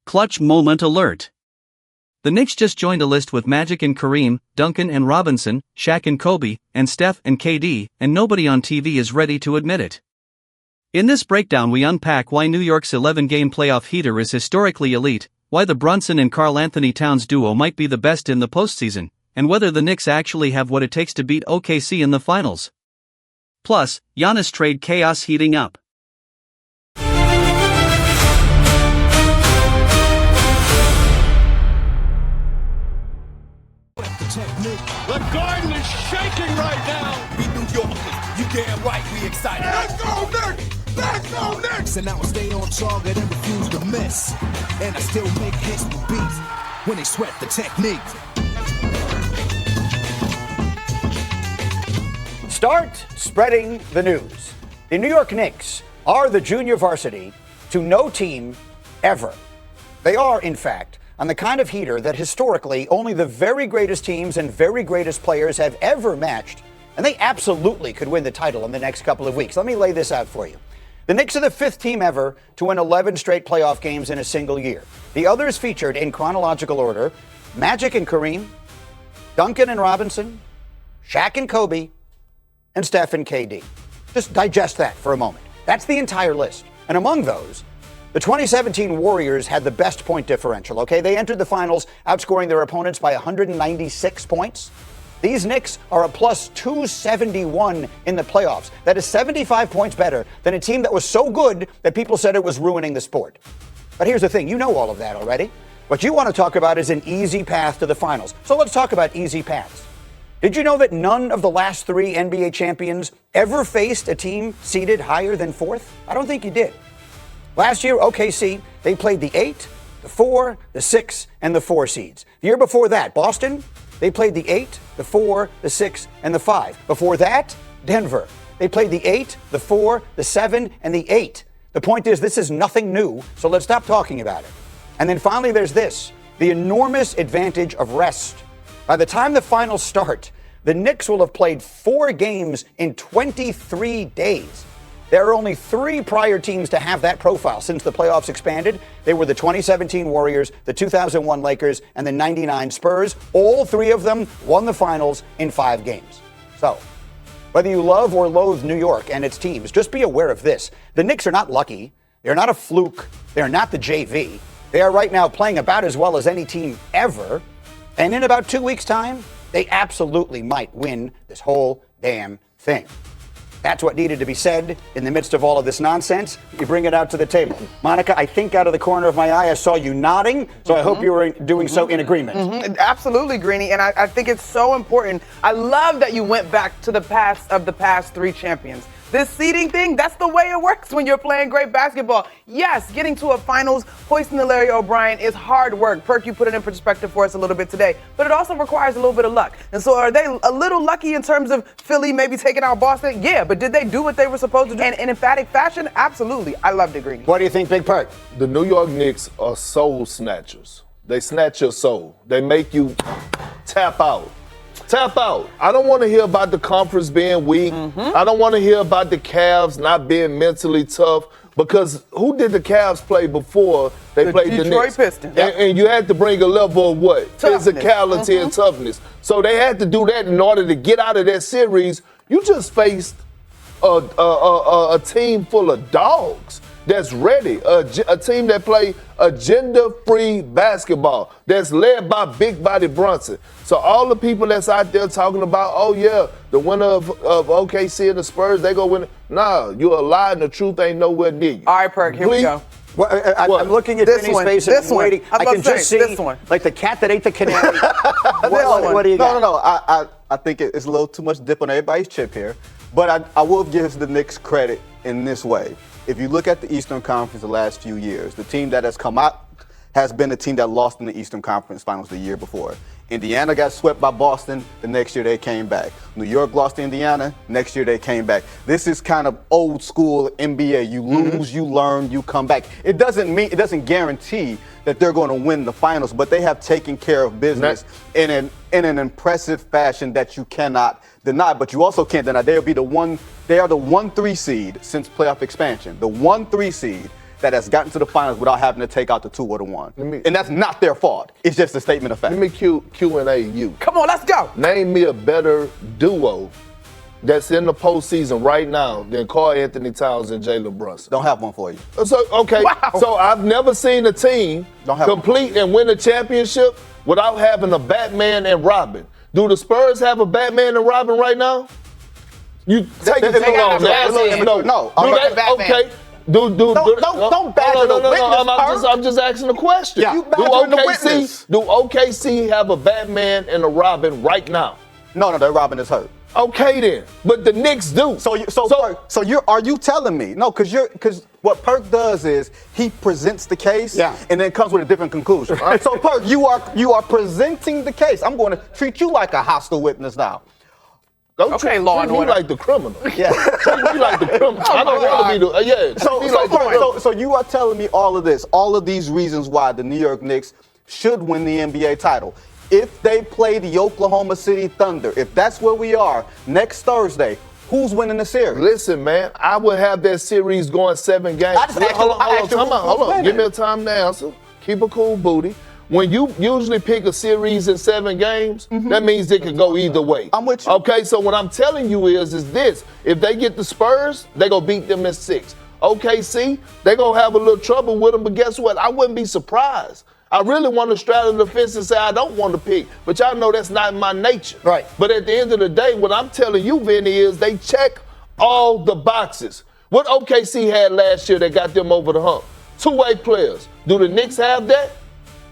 Clutch moment alert. The Knicks just joined a list with Magic and Kareem, Duncan and Robinson, Shaq and Kobe, and Steph-KD, and nobody on TV is ready to admit it. In this breakdown we unpack why New York's 11-game playoff heater is historically elite, why the Brunson and Karl-Anthony Towns duo might be the best in the postseason, and whether the Knicks actually have what it takes to beat OKC in the finals. Plus, Giannis trade chaos heating up. The garden is shaking right now. We New Yorkers, you damn right we excited. Let's go Knicks! Let's go Knicks! And now I stay on target and refuse to miss. And I still make hits with beats when they sweat the technique. Start spreading the news. The New York Knicks are the junior varsity to no team ever. They are, in fact, on the kind of heater that historically only the very greatest teams and very greatest players have ever matched, and they absolutely could win the title in the next couple of weeks. Let me lay this out for you. The Knicks are the 5th team ever to win 11 straight playoff games in a single year. The others featured in chronological order: Magic and Kareem, Duncan and Robinson, Shaq and Kobe, and Steph and KD. Just digest that for a moment. That's the entire list. And among those, the 2017 Warriors had the best point differential, okay? They entered the finals outscoring their opponents by 196 points. These Knicks are a plus 271 in the playoffs. That is 75 points better than a team that was so good that people said it was ruining the sport. But here's the thing, you know all of that already. What you want to talk about is an easy path to the finals. So let's talk about easy paths. Did you know that none of the last 3 NBA champions ever faced a team seeded higher than 4th? I don't think you did. Last year, OKC, they played the 8, the 4, the 6, and the 4 seeds. The year before that, Boston, they played the 8, the 4, the 6, and the 5. Before that, Denver, they played the 8, the 4, the 7, and the 8. The point is, this is nothing new, so let's stop talking about it. And then finally, there's this, the enormous advantage of rest. By the time the finals start, the Knicks will have played 4 games in 23 days. There are only 3 prior teams to have that profile since the playoffs expanded. They were the 2017 Warriors, the 2001 Lakers, and the 99 Spurs. All 3 of them won the finals in 5 games. So, whether you love or loathe New York and its teams, just be aware of this. The Knicks are not lucky. They're not a fluke. They're not the JV. They are right now playing about as well as any team ever. And in about 2 weeks' time, they absolutely might win this whole damn thing. That's what needed to be said in the midst of all of this nonsense. You bring it out to the table. Monica, I think out of the corner of my eye, I saw you nodding, so I hope you were doing so in agreement. Absolutely, Greeny, and I think it's so important. I love that you went back to the past of the past 3 champions. This seeding thing, that's the way it works when you're playing great basketball. Yes, getting to a finals, hoisting the Larry O'Brien is hard work. Perk, you put it in perspective for us a little bit today. But it also requires a little bit of luck. And so are they a little lucky in terms of Philly maybe taking out Boston? Yeah, but did they do what they were supposed to do in emphatic fashion? Absolutely. I loved it, Greeny. What do you think, Big Perk? The New York Knicks are soul snatchers. They snatch your soul. They make you tap out. Tap out. I don't want to hear about the conference being weak. I don't want to hear about the Cavs not being mentally tough, because who did the Cavs play before they played the Knicks? Detroit Pistons. And you had to bring a level of what? Toughness. Physicality and toughness. So they had to do that in order to get out of that series. You just faced a team full of dogs that's ready, a team that play agenda-free basketball, that's led by big body Brunson. So all the people that's out there talking about, oh yeah, the winner of OKC and the Spurs, they go win. Nah, you're a lie and the truth ain't nowhere near you. All right, Perk, here we go. Well, I'm looking at Vinny's face and I'm waiting. I can just see, like the cat that ate the canary. What do you got? No. I think it's a little too much dip on everybody's chip here. But I will give the Knicks credit in this way. If you look at the Eastern Conference the last few years, the team that has come out has been the team that lost in the Eastern Conference Finals the year before. Indiana got swept by Boston. The next year they came back. New York lost to Indiana. Next year they came back. This is kind of old school NBA. You lose, you learn, you come back. It doesn't guarantee that they're going to win the finals, but they have taken care of business in an impressive fashion that you cannot deny. But you also can't deny they are the 1-3 seed since playoff expansion. The 1-3 seed that has gotten to the finals without having to take out the 2 or the 1. And that's not their fault. It's just a statement of fact. Let me Q&A you. Come on, let's go. Name me a better duo that's in the postseason right now than Karl-Anthony Towns and Jalen Brunson. Don't have one for you. So, okay, Wow. so I've never seen a team complete and win a championship without having a Batman and Robin. Do the Spurs have a Batman and Robin right now? You take it too long. No. Okay. Don't badger the witness. I'm just asking a question. Yeah. You badgering the witness. Do OKC have a Batman and a Robin right now? No, their Robin is hurt. Okay then, but the Knicks do. Are you telling me? No, because what Perk does is he presents the case, and then comes with a different conclusion. So Perk, you are presenting the case. I'm going to treat you like a hostile witness now. Don't treat me like the criminal. Yeah, treat me like the criminal. I don't want to be the So you are telling me all of this, all of these reasons why the New York Knicks should win the NBA title. If they play the Oklahoma City Thunder, if that's where we are next Thursday, who's winning the series? Listen, man, I would have that series going 7 games. Hold on. Give me a time to answer. Keep a cool booty. When you usually pick a series in 7 games, that means it could go either way. I'm with you. Okay, so what I'm telling you is this. If they get the Spurs, they're going to beat them in 6. OKC, they're going to have a little trouble with them, but guess what? I wouldn't be surprised. I really want to straddle the fence and say I don't want to pick, but y'all know that's not my nature. Right. But at the end of the day, what I'm telling you, Vinny, is they check all the boxes. What OKC had last year that got them over the hump? 2-way players. Do the Knicks have that?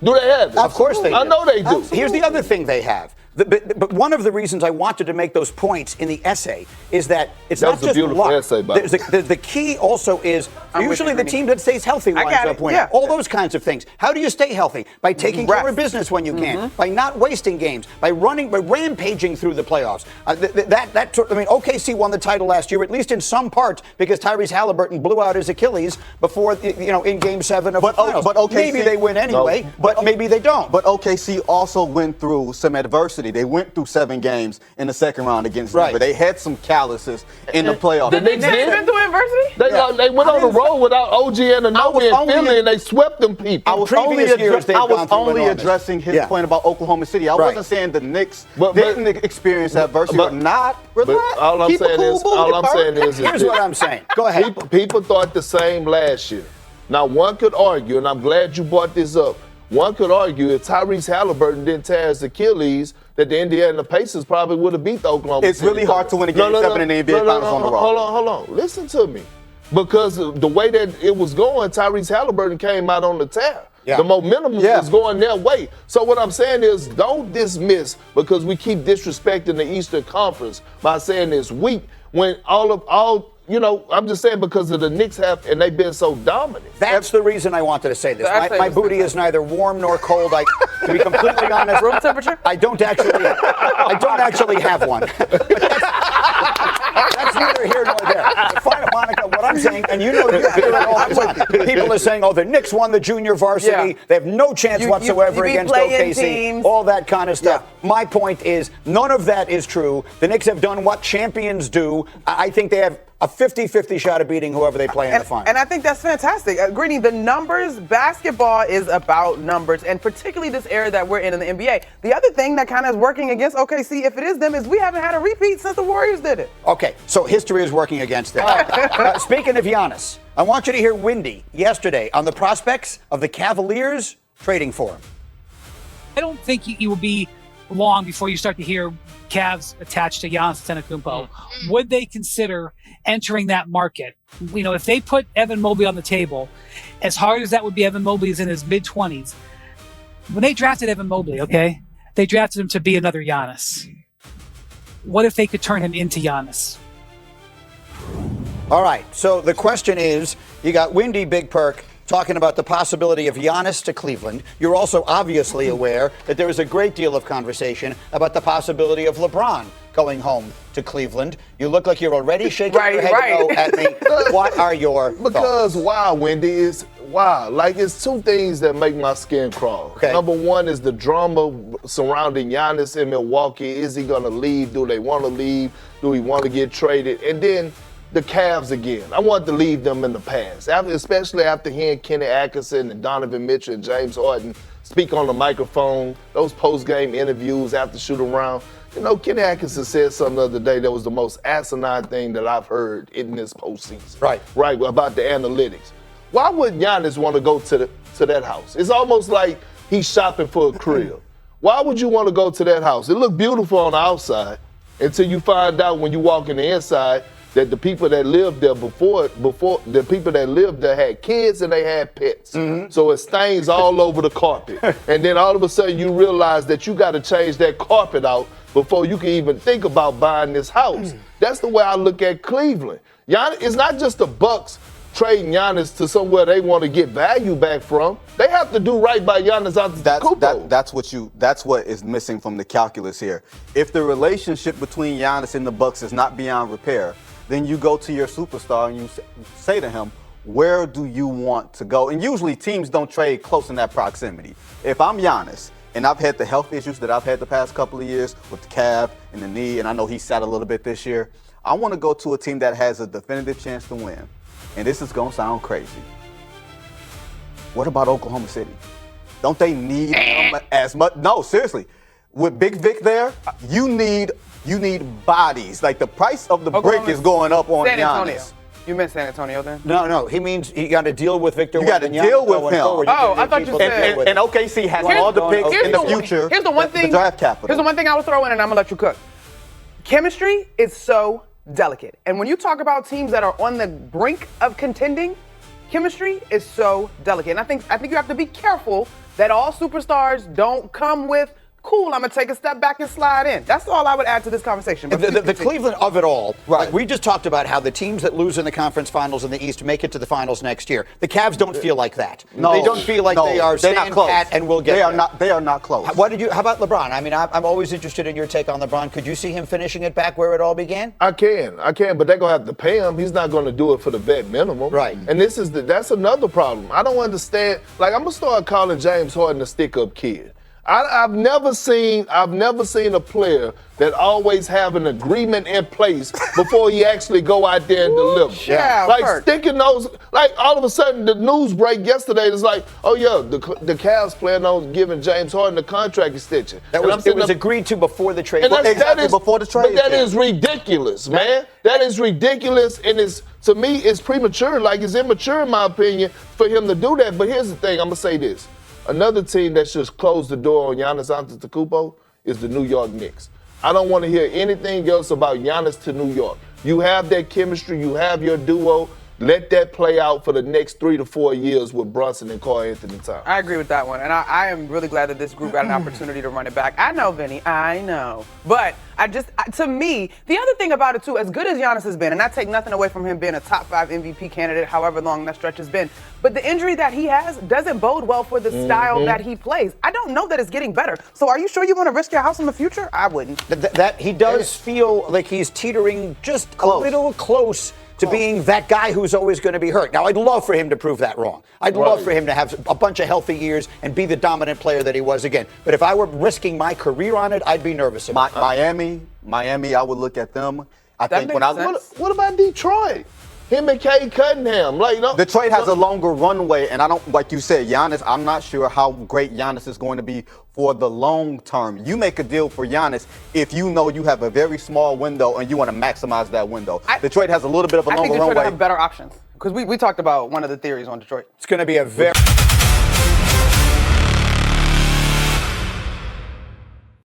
Do they have it? Of course they do. I know they do. Absolutely. Here's the other thing they have. But one of the reasons I wanted to make those points in the essay is that it's not just luck. Essay, the key also is usually the team that stays healthy winds up winning. Yeah. All those kinds of things. How do you stay healthy? By taking care of business when you can. By not wasting games. By rampaging through the playoffs. OKC won the title last year, at least in some parts, because Tyrese Halliburton blew out his Achilles before, in Game 7 of the finals. But OKC, maybe they win anyway, but maybe they don't. But OKC also went through some adversity. They went through 7 games in the second round against Denver. They had some calluses in the playoffs. The Knicks been through adversity? They went on the road without OG Anunoby and Philly, and they swept them people. I was only addressing his point about Oklahoma City. I wasn't saying the Knicks didn't experience adversity or not. Relax. All I'm saying is here's what I'm saying. Go ahead. People thought the same last year. Now, one could argue, and I'm glad you brought this up, one could argue if Tyrese Halliburton didn't tear his Achilles, that the Indiana Pacers probably would have beat the Oklahoma City. It's really hard to win a Game 7 in the NBA Finals on the road. Hold on. Listen to me. Because the way that it was going, Tyrese Halliburton came out on the tear. Yeah. The momentum was going their way. So what I'm saying is don't dismiss, because we keep disrespecting the Eastern Conference by saying it's weak, when I'm just saying because of the Knicks and they've been so dominant. That's the reason I wanted to say this. My booty is neither warm nor cold. To be completely honest, room temperature? I don't actually have one. That's neither here nor there. Monica, what I'm saying, and you know you hear it all the time. People are saying, the Knicks won the junior varsity. Yeah. They have no chance whatsoever against OKC. Teams. All that kind of stuff. Yeah. My point is, none of that is true. The Knicks have done what champions do. I think they have a 50-50 shot of beating whoever they play in the final. And I think that's fantastic. Greeny, the numbers, basketball is about numbers, and particularly this era that we're in the NBA. The other thing that kind of is working against OKC, if it is them, is we haven't had a repeat since the Warriors did it. Okay, so history is working against them. Speaking of Giannis, I want you to hear Windy yesterday on the prospects of the Cavaliers trading for him. I don't think you will be long before you start to hear Cavs attached to Giannis Antetokounmpo. Would they consider entering that market? If they put Evan Mobley on the table, as hard as that would be, Evan Mobley is in his mid-20s. When they drafted Evan Mobley, they drafted him to be another Giannis. What if they could turn him into Giannis? All right, so the question is, you got Windy Big Perk talking about the possibility of Giannis to Cleveland. You're also obviously aware that there is a great deal of conversation about the possibility of LeBron going home to Cleveland. You look like you're already shaking your head no at me. What are your thoughts? Why, Wendy, is why? It's 2 things that make my skin crawl. Okay. Number 1 is the drama surrounding Giannis in Milwaukee. Is he going to leave? Do they want to leave? Do we want to get traded? And then the Cavs again. I want to leave them in the past, especially after hearing Kenny Atkinson and Donovan Mitchell and James Harden speak on the microphone, those post-game interviews after shoot-around. You know, Kenny Atkinson said something the other day that was the most asinine thing that I've heard in this postseason. Right, about the analytics. Why would Giannis want to go to that house? It's almost like he's shopping for a crib. Why would you want to go to that house? It looked beautiful on the outside until you find out when you walk in the inside that the people that lived there before the people that lived there had kids and they had pets. So it stains all over the carpet. And then all of a sudden you realize that you got to change that carpet out before you can even think about buying this house. That's the way I look at Cleveland. Giannis, it's not just the Bucks trading Giannis to somewhere they want to get value back from. They have to do right by Giannis Antetokounmpo. That's what is missing from the calculus here. If the relationship between Giannis and the Bucks is not beyond repair, then you go to your superstar and you say to him, where do you want to go? And usually teams don't trade close in that proximity. If I'm Giannis and I've had the health issues that I've had the past couple of years with the calf and the knee, and I know he sat a little bit this year, I want to go to a team that has a definitive chance to win. And this is going to sound crazy. What about Oklahoma City? Don't they need him as much? No, seriously. With Big Vic there, you need bodies. Like the price of the brick is going up on San Antonio. Giannis. You meant San Antonio then? No. He means you got to deal with Victor. You got to deal with him. Oh, I thought you said. And OKC has all the picks in the future. Here's the one thing. The draft capital. Here's the one thing I would throw in, and I'm gonna let you cook. Chemistry is so delicate, and when you talk about teams that are on the brink of contending, chemistry is so delicate. And I think you have to be careful that all superstars don't come with, cool, I'm going to take a step back and slide in. That's all I would add to this conversation. But the Cleveland of it all, right? Like we just talked about how the teams that lose in the conference finals in the East make it to the finals next year. The Cavs don't feel like that. No, they don't feel like they are staying pat and will get there. They are not close. How about LeBron? I mean, I'm always interested in your take on LeBron. Could you see him finishing it back where it all began? I can, but they're going to have to pay him. He's not going to do it for the vet minimum. Right. And that's another problem. I don't understand. Like, I'm going to start calling James Harden a stick-up kid. I've never seen a player that always have an agreement in place before he actually go out there and deliver. Yeah, like sticking those, like all of a sudden the news break yesterday is like, oh yeah, the Cavs plan on giving James Harden a contract extension. It was agreed to before the trade. Before the trade. But that is ridiculous, man. That is ridiculous, and to me it's premature. Like it's immature in my opinion for him to do that. But here's the thing, I'm gonna say this. Another team that should close the door on Giannis Antetokounmpo is the New York Knicks. I don't want to hear anything else about Giannis to New York. You have that chemistry, you have your duo. Let that play out for the next 3 to 4 years with Brunson and Karl-Anthony Towns. I agree with that one, and I am really glad that this group got an opportunity to run it back. I know, Vinny, I know. But to me, the other thing about it too, as good as Giannis has been, and I take nothing away from him being a top 5 MVP candidate, however long that stretch has been, but the injury that he has doesn't bode well for the style that he plays. I don't know that it's getting better. So are you sure you want to risk your house in the future? I wouldn't. That he does feel like he's teetering just a little close to being that guy who's always going to be hurt. Now, I'd love for him to prove that wrong. I'd love for him to have a bunch of healthy years and be the dominant player that he was again. But if I were risking my career on it, I'd be nervous about Miami, I would look at them. What about Detroit? Him and Cade Cunningham. Detroit has a longer runway, and I don't, like you said, Giannis, I'm not sure how great Giannis is going to be for the long term. You make a deal for Giannis if you know you have a very small window and you want to maximize that window. Detroit has a little bit of a longer runway. I think Detroit will have better options, because we talked about one of the theories on Detroit. It's going to be a very...